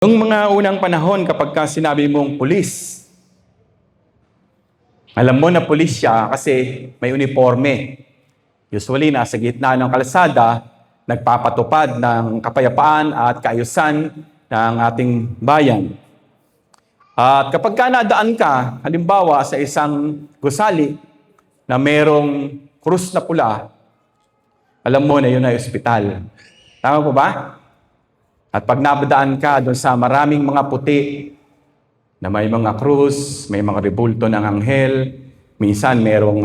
Noong mga unang panahon, kapag ka sinabi mong pulis, alam mo na pulis siya kasi may uniforme. Usually, nasa gitna ng kalsada, nagpapatupad ng kapayapaan at kaayusan ng ating bayan. At kapag ka nadaan ka, halimbawa sa isang gusali na merong krus na pula, alam mo na yun ay ospital. Tama po ba? At pag nabadaan ka doon sa maraming mga puti na may mga krus, may mga rebulto ng anghel, minsan merong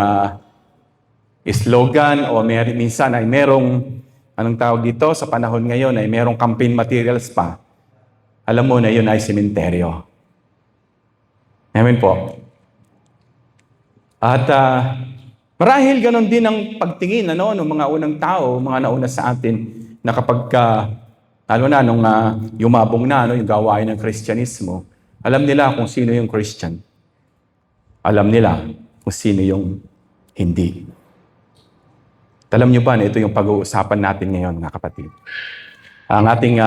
slogan o minsan ay merong, anong tawag dito, sa panahon ngayon ay merong campaign materials pa. Alam mo na yun ay sementeryo. Amen po. At marahil ganon din ang pagtingin ng mga unang tao, mga nauna sa atin, na kapag lalo na nung yumabong na yung gawain ng Kristyanismo, alam nila kung sino yung Christian. Alam nila kung sino yung hindi. At alam nyo ba na ito yung pag-uusapan natin ngayon, mga kapatid? Ang ating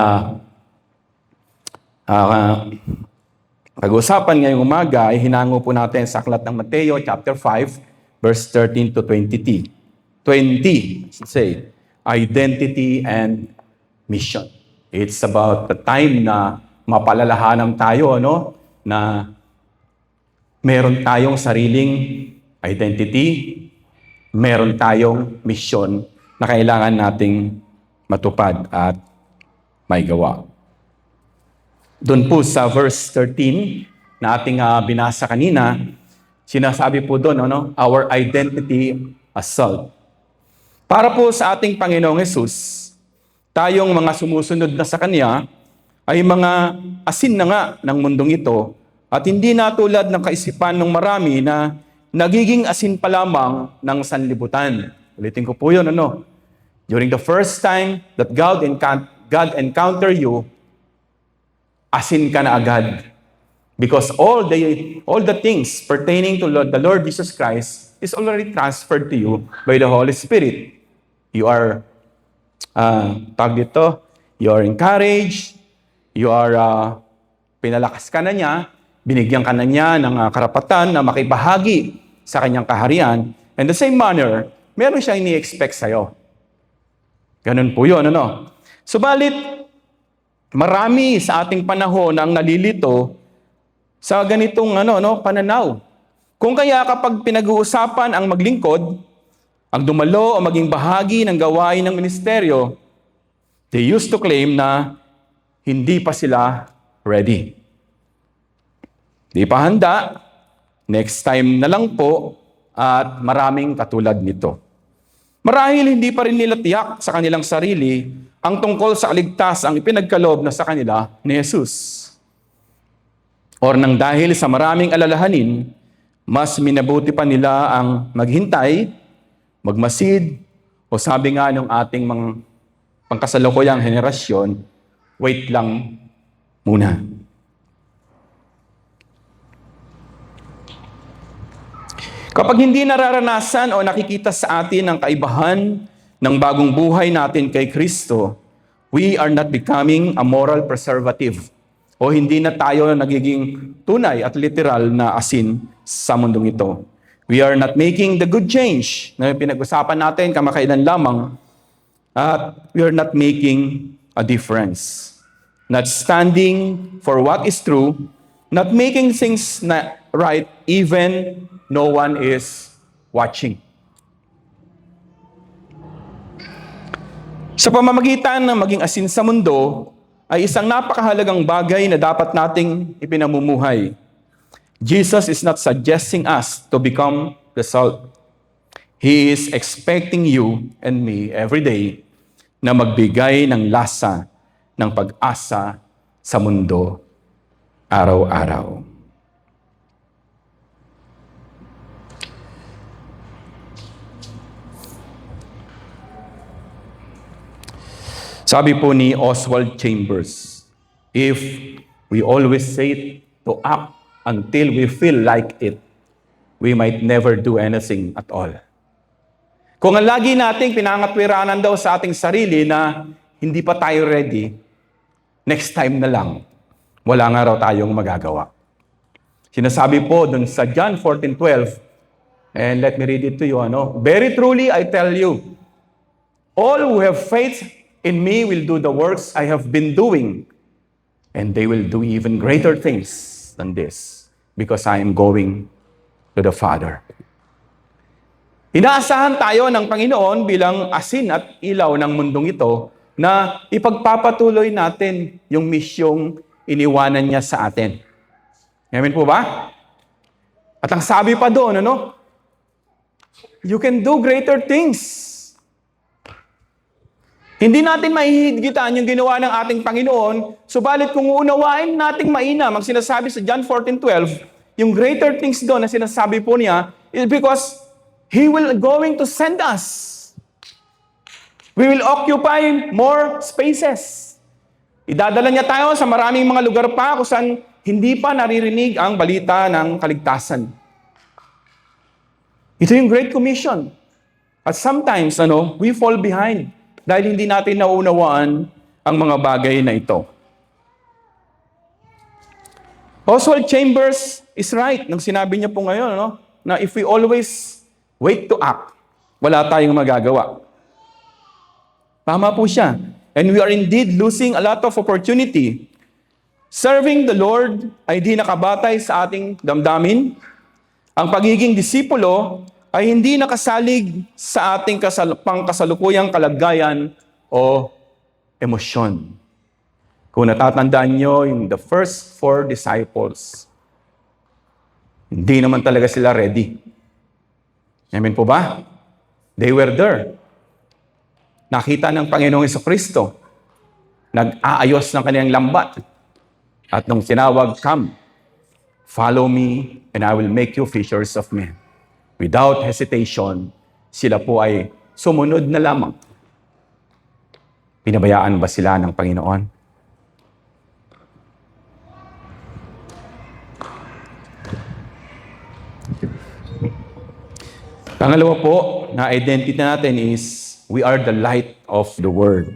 pag-uusapan ngayong umaga ay hinango po natin sa aklat ng Mateo chapter 5, verse 13 to 20. 20, say, identity and mission. It's about the time na mapalalahanan tayo, na meron tayong sariling identity, meron tayong mission na kailangan nating matupad at may gawa. Doon po sa verse 13 na ating binasa kanina, sinasabi po doon, our identity as salt. Para po sa ating Panginoong Hesus, tayong mga sumusunod na sa Kanya ay mga asin na nga ng mundong ito at hindi na tulad ng kaisipan ng marami na nagiging asin pa lamang ng sanlibutan. Ulitin ko po yun, During the first time that God encounter you, asin ka na agad. Because all the things pertaining to the Lord Jesus Christ is already transferred to you by the Holy Spirit. You are you are encouraged, you are pinalakas ka na niya, binigyan ka na niya ng karapatan na makibahagi sa kanyang kaharian. In the same manner, meron siyang ini-expect sa'yo. Ganun po yun, Subalit, marami sa ating panahon ang nalilito sa ganitong pananaw. Kung kaya kapag pinag-uusapan ang maglingkod, ang dumalo o maging bahagi ng gawain ng ministeryo, they used to claim na hindi pa sila ready. Di pa handa, next time na lang po, at maraming katulad nito. Marahil hindi pa rin nila tiyak sa kanilang sarili ang tungkol sa kaligtasang ipinagkaloob na sa kanila ni Jesus. Or nang dahil sa maraming alalahanin, mas minabuti pa nila ang maghintay, magmasid, o sabi nga ng ating mga pangkasalukuyang henerasyon, wait lang muna. Kapag hindi nararanasan o nakikita sa atin ang kaibahan ng bagong buhay natin kay Kristo, we are not becoming a moral preservative. O hindi na tayo nagiging tunay at literal na asin sa mundong ito. We are not making the good change na pinag-usapan natin kamakailan lamang, at we are not making a difference. Not standing for what is true, not making things right even no one is watching. Sa pamamagitan ng maging asin sa mundo, ay isang napakahalagang bagay na dapat nating ipinamumuhay. Jesus is not suggesting us to become the salt. He is expecting you and me every day na magbigay ng lasa ng pag-asa sa mundo araw-araw. Sabi po ni Oswald Chambers, if we always say to act until we feel like it, we might never do anything at all. Kung ang lagi nating pinangatwiranan daw sa ating sarili na hindi pa tayo ready, next time na lang. wala nga raw tayong magagawa. Sinasabi po dun sa John 14:12, and let me read it to you, Very truly I tell you, all who have faith in me will do the works I have been doing, and they will do even greater things than this, because I am going to the Father. Inaasahan tayo ng Panginoon bilang asin at ilaw ng mundong ito na ipagpapatuloy natin yung misyong iniwanan niya sa atin. Amen po ba? At ang sabi pa doon, you can do greater things. Hindi natin mahihigitan yung ginawa ng ating Panginoon, subalit kung uunawain nating mainam ang sinasabi sa John 14:12, yung greater things doon na sinasabi po niya is because He will going to send us. We will occupy more spaces. Idadala niya tayo sa maraming mga lugar pa kung saan hindi pa naririnig ang balita ng kaligtasan. Ito yung Great Commission. At sometimes, we fall behind dahil hindi natin naunawaan ang mga bagay na ito. Oswald Chambers is right nang sinabi niya po ngayon, na if we always wait to act, wala tayong magagawa. Tama po siya. And we are indeed losing a lot of opportunity. Serving the Lord ay di nakabatay sa ating damdamin. Ang pagiging disipulo ay hindi nakasalig sa ating pangkasalukuyang kalagayan o emosyon. Kung natatandaan nyo, yung the first 4 disciples, hindi naman talaga sila ready. Amen po ba? They were there. Nakita ng Panginoong Jesucristo. Nag-aayos ng kanyang lambat. At nung sinawag, come, follow me, and I will make you fishers of men. Without hesitation, sila po ay sumunod na lamang. Pinabayaan ba sila ng Panginoon? Pangalawa po, na identity natin is, we are the light of the world.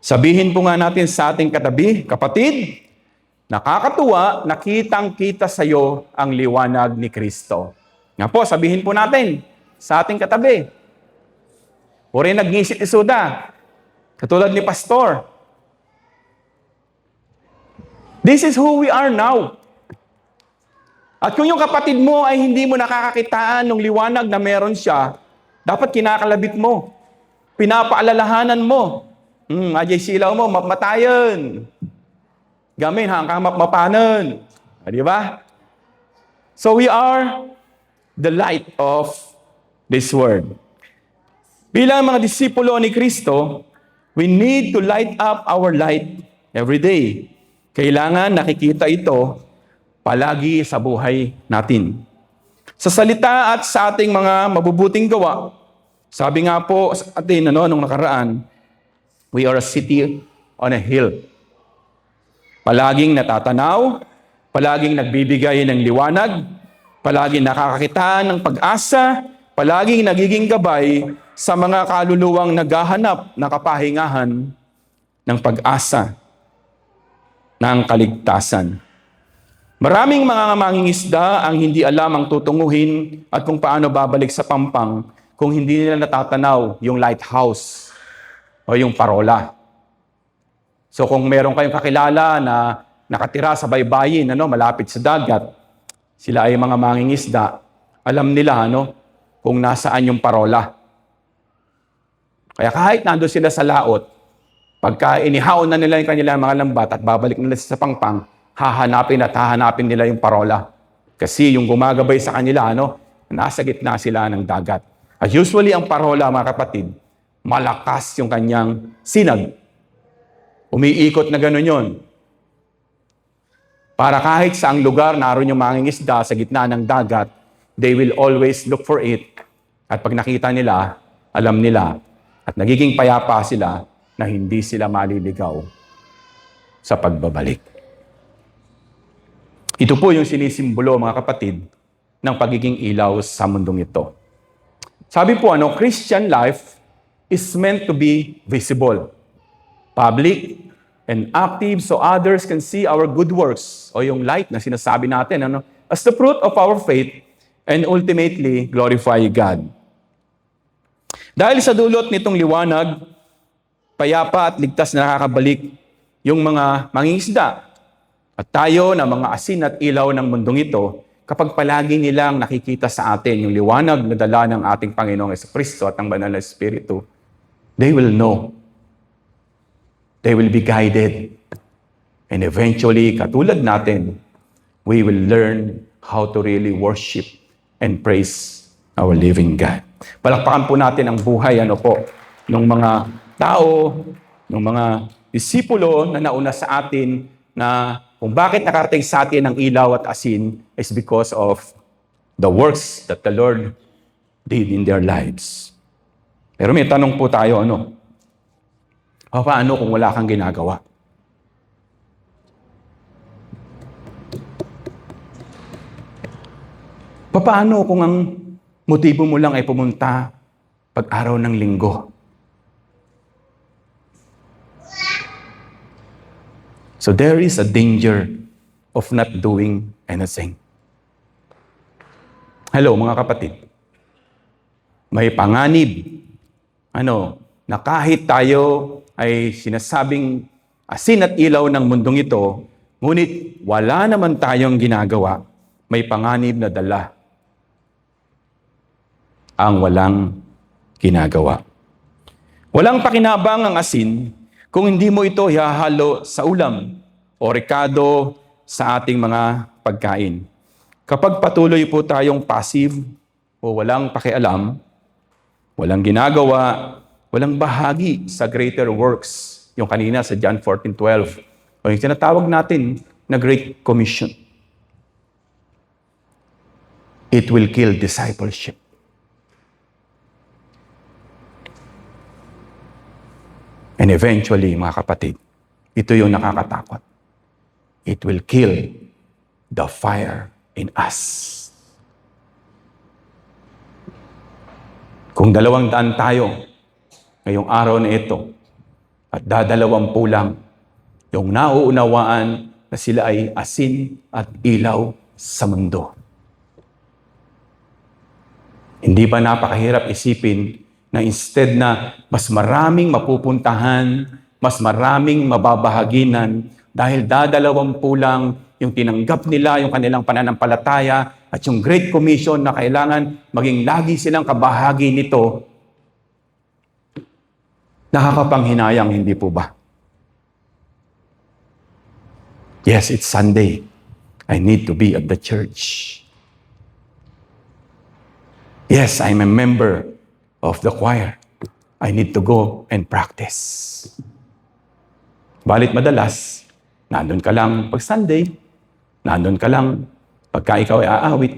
Sabihin po nga natin sa ating katabi, kapatid, nakakatuwa, nakitang-kita sa iyo ang liwanag ni Kristo. Nga po, sabihin po natin sa ating katabi. O rin nag-ngisit isuda, katulad ni Pastor. This is who we are now. At kung yung kapatid mo ay hindi mo nakakakitaan ng liwanag na meron siya, dapat kinakalabit mo. Pinapaalalahanan mo. Ajay silaw mo, mapmatayan. Gamin, hanggang mapmapanan. Di ba? So we are the light of this world. Bilang mga disipulo ni Kristo, we need to light up our light every day. Kailangan nakikita ito palagi sa buhay natin. Sa salita at sa ating mga mabubuting gawa, sabi nga po sa atin, nung nakaraan, we are a city on a hill. Palaging natatanaw, palaging nagbibigay ng liwanag, palaging nakakakita ng pag-asa, palaging nagiging gabay sa mga kaluluwang naghahanap ng kapahingahan ng pag-asa ng kaligtasan. Maraming mga mangingisda ang hindi alam ang tutunguhin at kung paano babalik sa pampang kung hindi nila natatanaw yung lighthouse o yung parola. So kung meron kayong kakilala na nakatira sa baybayin, malapit sa dagat, sila ay mga mangingisda, alam nila kung nasaan yung parola. Kaya kahit nandun sila sa laot, pagka inihaon na nila yung kanilang mga lambat at babalik nila sa pangpang, hahanapin nila yung parola. Kasi yung gumagabay sa kanila, nasa gitna sila ng dagat. At usually ang parola, mga kapatid, malakas yung kanyang sinag. Umiikot na gano'n yun. Para kahit saang lugar naroon yung mangingisda sa gitna ng dagat, they will always look for it. At pag nakita nila, alam nila, at nagiging payapa sila na hindi sila maliligaw sa pagbabalik. Ito po yung sinisimbolo, mga kapatid, ng pagiging ilaw sa mundong ito. Sabi po, Christian life is meant to be visible, public, and active so others can see our good works, o yung light na sinasabi natin, as the fruit of our faith, and ultimately glorify God. Dahil sa dulot nitong liwanag, payapa at ligtas na nakakabalik yung mga mangingisda at tayo na mga asin at ilaw ng mundong ito, kapag palagi nilang nakikita sa atin yung liwanag na dala ng ating Panginoong Jesucristo at ng Banal na Espiritu, they will know. They will be guided. And eventually, katulad natin, we will learn how to really worship and praise our living God. Palakpakan po natin ang buhay ng mga tao, ng mga disipulo na nauna sa atin na kung bakit nakarating sa atin ang ilaw at asin is because of the works that the Lord did in their lives. Pero may tanong po tayo, paano kung wala kang ginagawa? Paano kung ang motibo mo lang ay pumunta pag-araw ng linggo? So there is a danger of not doing anything. Hello mga kapatid. May panganib, na kahit tayo ay sinasabing asin at ilaw ng mundong ito, ngunit wala naman tayong ginagawa, may panganib na dala ang walang ginagawa. Walang pakinabang ang asin kung hindi mo ito ihahalo sa ulam o rekado sa ating mga pagkain. Kapag patuloy po tayong passive o walang pakialam, walang ginagawa, walang bahagi sa greater works, yung kanina sa John 14:12, o yung tinatawag natin na Great Commission, it will kill discipleship. And eventually, mga kapatid, ito yung nakakatakot. It will kill the fire in us. Kung 200 tayo ngayong araw na ito at 20 lang yung nauunawaan na sila ay asin at ilaw sa mundo. Hindi ba napakahirap isipin na instead na mas maraming mapupuntahan, mas maraming mababahaginan, dahil 20 lang yung tinanggap nila, yung kanilang pananampalataya, at yung Great Commission na kailangan maging lagi silang kabahagi nito, nakakapanghinayang, hindi po ba? Yes, it's Sunday. I need to be at the church. Yes, I'm a member of the choir. I need to go and practice. Balit madalas, nandun ka lang pag Sunday, nandun ka lang pagka ikaw ay aawit,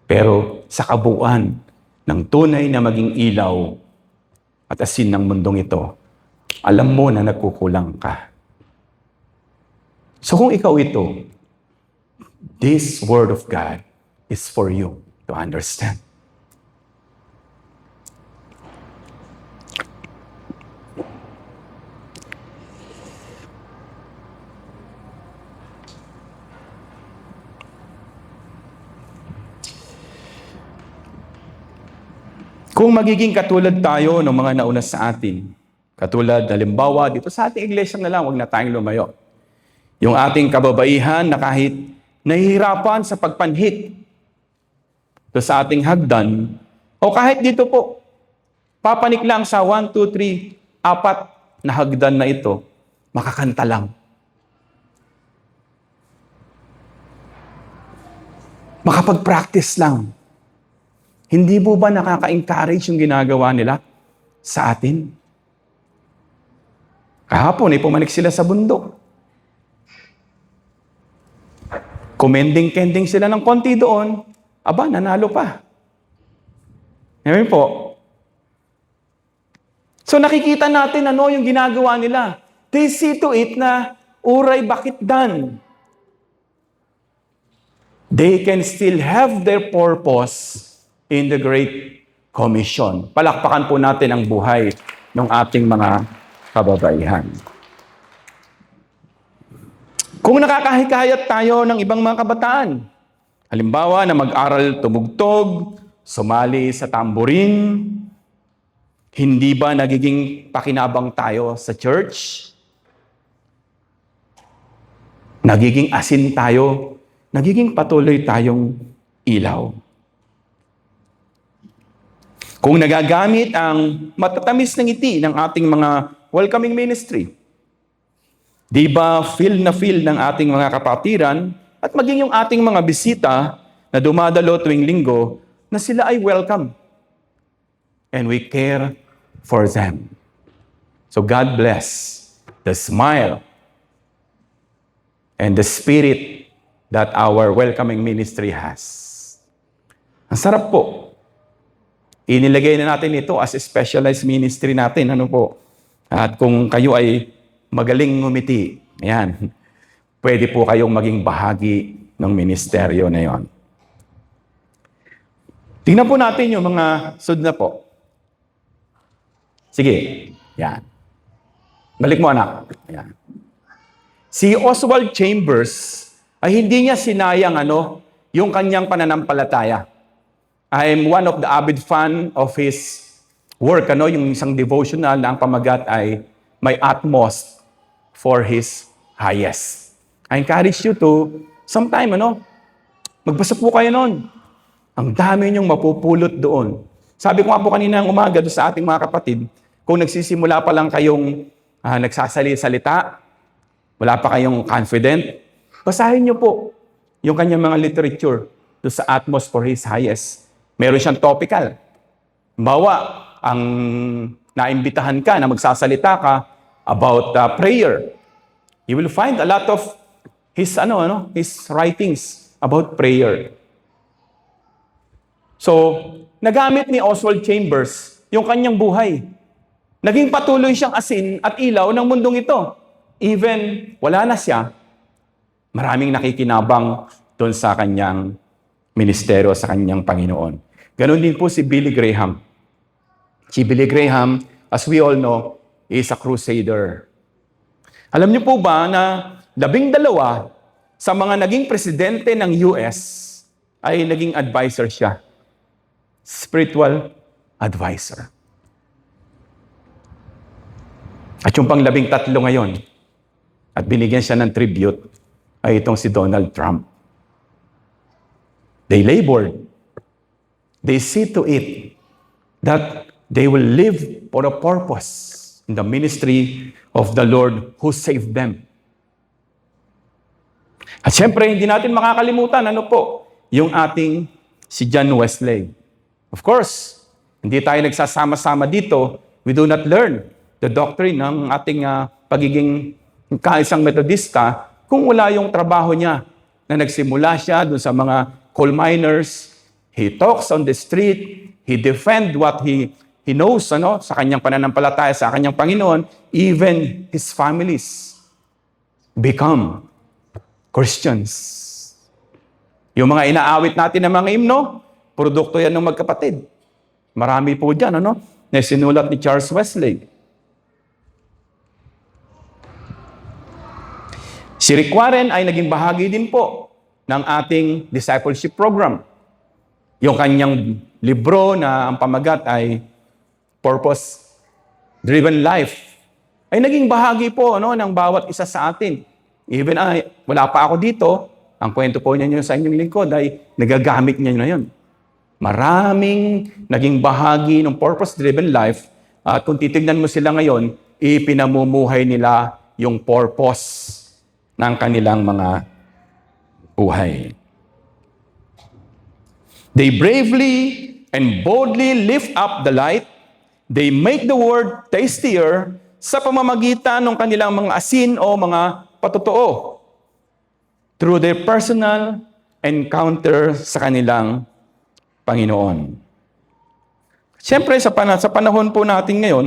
pero sa kabuuan ng tunay na maging ilaw at asin ng mundong ito, alam mo na nagkukulang ka. So kung ikaw ito, this Word of God is for you to understand. Kung magiging katulad tayo ng mga nauna sa atin, katulad, halimbawa, dito sa ating iglesia na lang, huwag na tayong lumayo. Yung ating kababaihan na kahit nahihirapan sa pagpanhik to sa ating hagdan, o kahit dito po, papanik lang sa 1, 2, 3, 4 na hagdan na ito, makakanta lang. Makapag-practice lang. Hindi po ba nakaka-encourage yung ginagawa nila sa atin? Kahapon, pumanik sila sa bundok. Kumending-kending sila ng konti doon, aba, nanalo pa. Ngayon po. So nakikita natin yung ginagawa nila. They see to it na, uray, bakit done? They can still have their purpose in the Great Commission. Palakpakan po natin ang buhay ng ating mga kababaihan. Kung nakakahikayat tayo ng ibang mga kabataan, halimbawa na mag-aral tumugtog, sumali sa tamborin, hindi ba nagiging pakinabang tayo sa church? Nagiging asin tayo, nagiging patuloy tayong ilaw. Kung nagagamit ang matatamis na ngiti ng ating mga welcoming ministry, di ba feel na feel ng ating mga kapatiran at maging yung ating mga bisita na dumadalo tuwing linggo na sila ay welcome. And we care for them. So God bless the smile and the spirit that our welcoming ministry has. Ang sarap po. Inilagay na natin ito as a specialized ministry natin. Ano po? At kung kayo ay magaling ngumiti, ayan, pwede po kayong maging bahagi ng ministeryo na yon. Tingnan po natin yung mga sunod na po. Sige, yan. Balik mo anak. Yan. Si Oswald Chambers ay hindi niya sinayang yung kanyang pananampalataya. I'm one of the avid fan of his work, yung isang devotional na ang pamagat ay my utmost for his highest. I encourage you to sometime, magbasa po kayo noon. Ang dami niyong mapupulot doon. Sabi ko nga po kanina ng umaga doon sa ating mga kapatid, kung nagsisimula pa lang kayong nagsasalita, wala pa kayong confident, basahin niyo po yung kanyang mga literature doon sa utmost for his highest. Meron siyang topical. Bawa, ang naimbitahan ka na magsasalita ka about prayer. You will find a lot of his writings about prayer. So, nagamit ni Oswald Chambers yung kanyang buhay. Naging patuloy siyang asin at ilaw ng mundong ito. Even wala na siya, maraming nakikinabang doon sa kanyang ministeryo, sa kanyang Panginoon. Ganon din po si Billy Graham. Si Billy Graham, as we all know, is a crusader. Alam niyo po ba na 12 sa mga naging presidente ng US ay naging advisor siya? Spiritual advisor. At yung pang 13 ngayon, at binigyan siya ng tribute, ay itong si Donald Trump. They labored. They see to it that they will live for a purpose in the ministry of the Lord who saved them. At syempre, hindi natin makakalimutan, yung ating si John Wesley. Of course, hindi tayo nagsasama-sama dito. We do not learn the doctrine ng ating pagiging kaisang Metodista kung wala yung trabaho niya na nagsimula siya dun sa mga coal miners. He talks on the street. He defend what he knows sa kanyang pananampalataya sa kanyang Panginoon. Even his families become Christians. Yung mga inaawit natin ng mga himno, produkto yan ng magkapatid. Marami po dyan, na sinulat ni Charles Wesley. Si Rick Warren ay naging bahagi din po ng ating discipleship program. Yung kanyang libro na ang pamagat ay Purpose-Driven Life ay naging bahagi po ng bawat isa sa atin. Even wala pa ako dito, ang kwento po niya sa inyong lingkod ay nagagamit niya na yun. Maraming naging bahagi ng purpose-driven life at kung titignan mo sila ngayon, ipinamumuhay nila yung purpose ng kanilang mga buhay. They bravely and boldly lift up the light. They make the word tastier sa pamamagitan ng kanilang mga asin o mga patotoo through their personal encounter sa kanilang Panginoon. Siyempre, sa panahon po natin ngayon,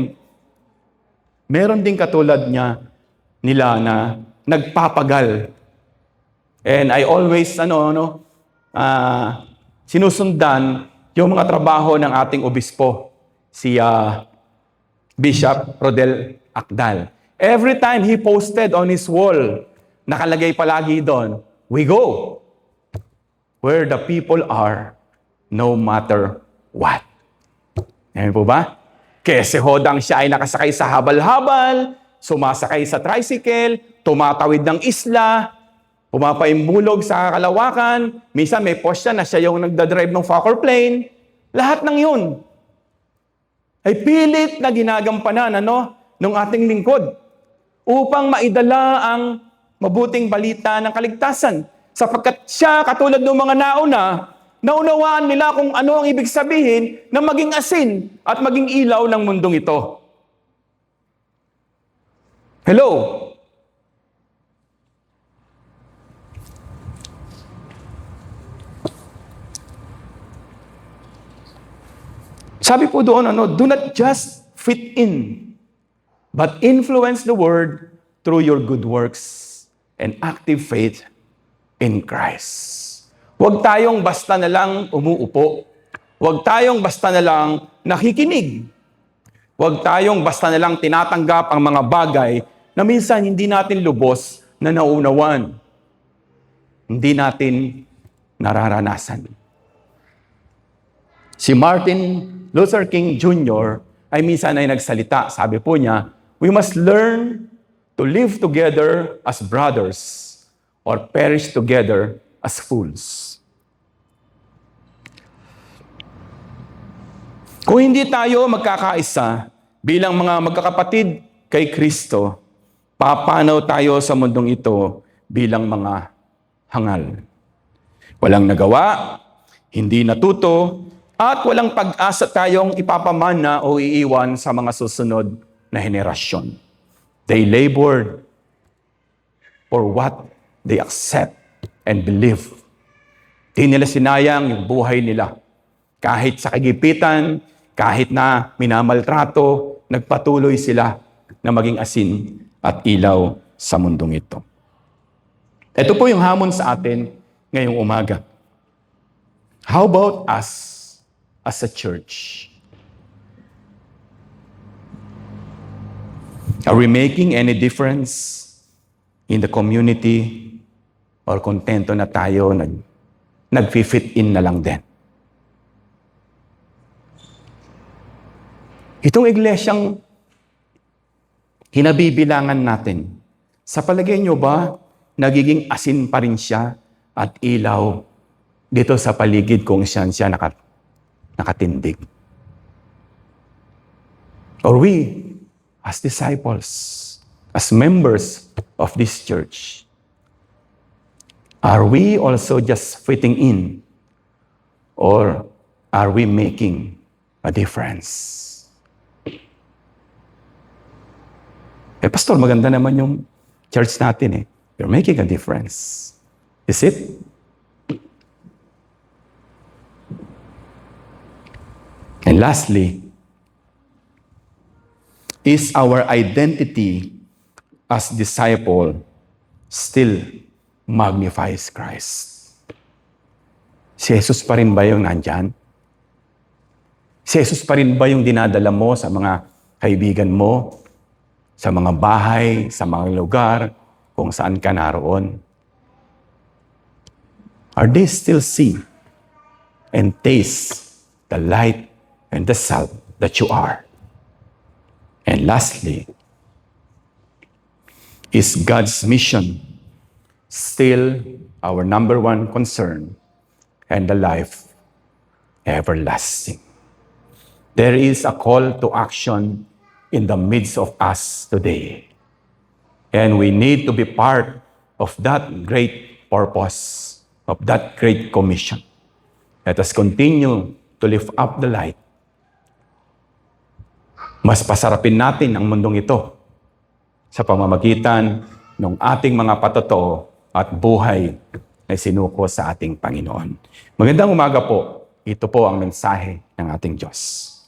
meron din katulad nila na nagpapagal. And I always, sinusundan yung mga trabaho ng ating obispo, si Bishop Rodel Akdal. Every time he posted on his wall nakalagay palagi doon, we go where the people are, no matter what. Ngayon po ba? Kaya si Hodang siya ay nakasakay sa habal-habal, sumasakay sa tricycle, tumatawid ng isla, pumapaimbulog sa kalawakan, minsan may post siya na siya yung nagdadrive ng Fokker plane. Lahat ng yun ay pilit na ginagampanan ng ating lingkod upang maidala ang mabuting balita ng kaligtasan. Sapagkat siya, katulad ng mga naunawaan nila kung ano ang ibig sabihin na maging asin at maging ilaw ng mundong ito. Hello? Sabi po doon, do not just fit in, but influence the world through your good works and active faith in Christ. Huwag tayong basta na lang umuupo. Huwag tayong basta na lang nakikinig. Huwag tayong basta na lang tinatanggap ang mga bagay na minsan hindi natin lubos na nauunawan. Hindi natin nararanasan. Si Martin Luther King Jr. ay minsan ay nagsalita. Sabi po niya, we must learn to live together as brothers or perish together as fools. Kung hindi tayo magkakaisa bilang mga magkakapatid kay Kristo, papanaw tayo sa mundong ito bilang mga hangal. Walang nagawa, hindi natuto, at walang pag-asa tayong ipapamana o iiwan sa mga susunod na henerasyon. They labored for what they accept and believe. Di nila sinayang yung buhay nila. Kahit sa kagipitan, kahit na minamaltrato, nagpatuloy sila na maging asin at ilaw sa mundong ito. Ito po yung hamon sa atin ngayong umaga. How about us as a church? Are we making any difference in the community or kontento na tayo nag-fit in na lang din? Itong iglesyang hinabibilangan natin, sa palagay nyo ba, nagiging asin pa rin siya at ilaw dito sa paligid kung saan siya nakatindig? Or we, as disciples, as members of this church, are we also just fitting in? Or are we making a difference? Pastor, maganda naman yung church natin . You're making a difference. Is it? And lastly, is our identity as disciple still magnifies Christ? Si Jesus pa rin ba yung nandyan? Si Jesus pa rin ba yung dinadala mo sa mga kaibigan mo, sa mga bahay, sa mga lugar, kung saan ka naroon? Are they still see and taste the light and the salt that you are? And lastly, is God's mission still our number one concern and the life everlasting? There is a call to action in the midst of us today. And we need to be part of that great purpose, of that great commission. Let us continue to lift up the light. Mas pasarapin natin ang mundong ito sa pamamagitan ng ating mga patotoo at buhay na sinuko sa ating Panginoon. Magandang umaga po. Ito po ang mensahe ng ating Diyos.